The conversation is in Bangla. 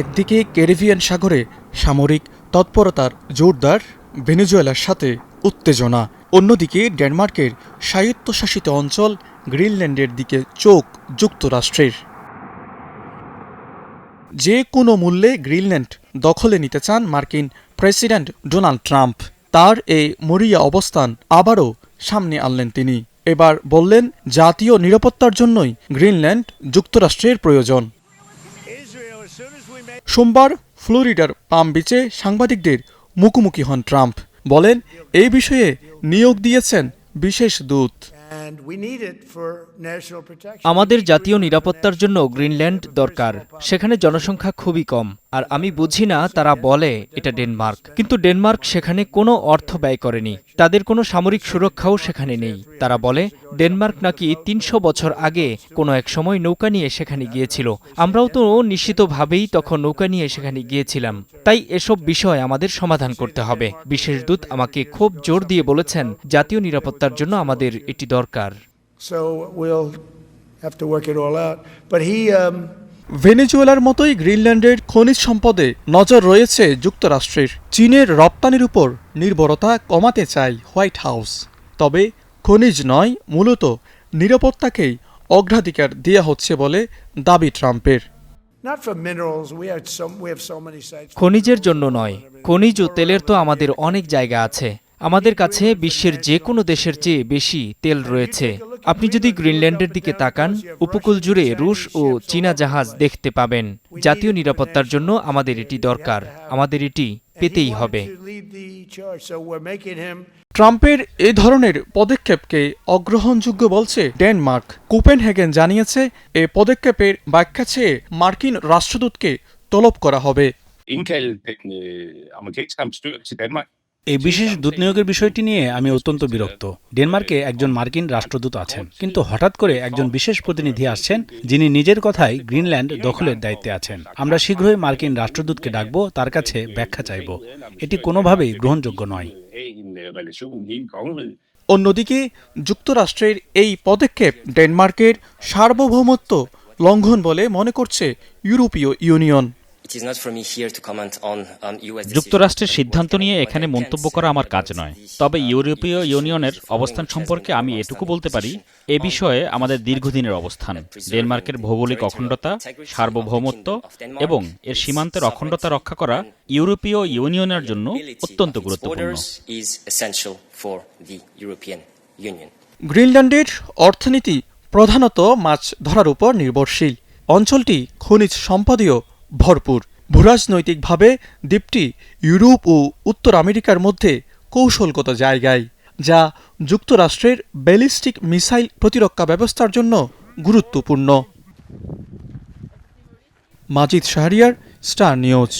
একদিকে ক্যারিবিয়ান সাগরে সামরিক তৎপরতার জোরদার ভেনেজুয়েলার সাথে উত্তেজনা, অন্যদিকে ডেনমার্কের স্বায়ত্তশাসিত অঞ্চল গ্রিনল্যান্ডের দিকে চোখ যুক্তরাষ্ট্রের। যে কোনো মূল্যে গ্রিনল্যান্ড দখলে নিতে চান মার্কিন প্রেসিডেন্ট ডোনাল্ড ট্রাম্প। তার এই মরিয়া অবস্থান আবারও সামনে আনলেন তিনি। এবার বললেন, জাতীয় নিরাপত্তার জন্যই গ্রিনল্যান্ড যুক্তরাষ্ট্রের প্রয়োজন। সোমবার ফ্লোরিডার পাম বিচে সাংবাদিকদের মুখোমুখি হন ট্রাম্প। বলেন, এই বিষয়ে নিয়োগ দিয়েছেন বিশেষ দূত। আমাদের জাতীয় নিরাপত্তার জন্য গ্রিনল্যান্ড দরকার। সেখানে জনসংখ্যা খুবই কম, আর আমি বুঝি না তারা বলে এটা ডেনমার্ক, কিন্তু ডেনমার্ক সেখানে কোনো অর্থ ব্যয় করেনি। তাদের কোনো সামরিক সুরক্ষাও সেখানে নেই। তারা বলে ডেনমার্ক নাকি ৩০০ বছর আগে কোনো এক সময় নৌকা নিয়ে সেখানে গিয়েছিল। আমরাও তো নিশ্চিতভাবেই তখন নৌকা নিয়ে সেখানে গিয়েছিলাম। তাই এসব বিষয় আমাদের সমাধান করতে হবে। বিশেষ দূত আমাকে খুব জোর দিয়ে বলেছেন, জাতীয় নিরাপত্তার জন্য আমাদের এটি দরকার। ভেনেজুয়েলার মতোই গ্রিনল্যান্ডের খনিজ সম্পদে নজর রয়েছে যুক্তরাষ্ট্রের। চীনের রপ্তানির উপর নির্ভরতা কমাতে চায় হোয়াইট হাউস। তবে খনিজ নয়, মূলত নিরাপত্তাকেই অগ্রাধিকার দেয়া হচ্ছে বলে দাবি ট্রাম্পের। খনিজের জন্য নয়, খনিজ ও তেলের তো আমাদের অনেক জায়গা আছে। আমাদের কাছে বিশ্বের যে কোনো দেশের চেয়ে বেশি তেল রয়েছে। আপনি যদি গ্রিনল্যান্ডের দিকে তাকান, উপকূল জুড়ে রুশ ও চীনা জাহাজ দেখতে পাবেন। জাতীয় নিরাপত্তার জন্য আমাদের এটি দরকার, আমাদের এটি পেতেই হবে। ট্রাম্পের এই ধরনের পদক্ষেপকে অগ্রহণযোগ্য বলছে ডেনমার্ক। কোপেনহেগেন জানিয়েছে, এ পদক্ষেপের ব্যাখ্যা চেয়ে মার্কিন রাষ্ট্রদূতকে তলব করা হবে। এই বিশেষ দূত নিয়োগের বিষয়টি নিয়ে আমি অত্যন্ত বিরক্ত। ডেনমার্কে একজন মার্কিন রাষ্ট্রদূত আছেন, কিন্তু হঠাৎ করে একজন বিশেষ প্রতিনিধি আসছেন যিনি নিজের কথায় গ্রিনল্যান্ড দখলের দায়িত্বে আছেন। আমরা শীঘ্রই মার্কিন রাষ্ট্রদূতকে ডাকব, তার কাছে ব্যাখ্যা চাইব। এটি কোনোভাবেই গ্রহণযোগ্য নয়। অন্যদিকে যুক্তরাষ্ট্রের এই পদক্ষেপ ডেনমার্কের সার্বভৌমত্ব লঙ্ঘন বলে মনে করছে ইউরোপীয় ইউনিয়ন। যুক্তরাষ্ট্রের সিদ্ধান্ত নিয়ে এখানে মন্তব্য করা আমার কাজ নয়। তবে ইউরোপীয় ইউনিয়নের অবস্থান সম্পর্কে আমি এটুকু বলতে পারি, এ বিষয়ে আমাদের দীর্ঘদিনের অবস্থান। ডেনমার্কের ভৌগোলিক অখণ্ডতা, সার্বভৌমত্ব এবং এর সীমান্তের অখণ্ডতা রক্ষা করা ইউরোপীয় ইউনিয়নের জন্য অত্যন্ত গুরুত্বপূর্ণ। গ্রিনল্যান্ডের অর্থনীতি প্রধানত মাছ ধরার উপর নির্ভরশীল। অঞ্চলটি খনিজ সম্পদেও ভরপুর। ভূরাজনৈতিকভাবে দ্বীপটি ইউরোপ ও উত্তর আমেরিকার মধ্যে কৌশলগত জায়গায়, যা যুক্তরাষ্ট্রের ব্যালিস্টিক মিসাইল প্রতিরক্ষা ব্যবস্থার জন্য গুরুত্বপূর্ণ। মাজিদ শাহরিয়ার, স্টার নিউজ।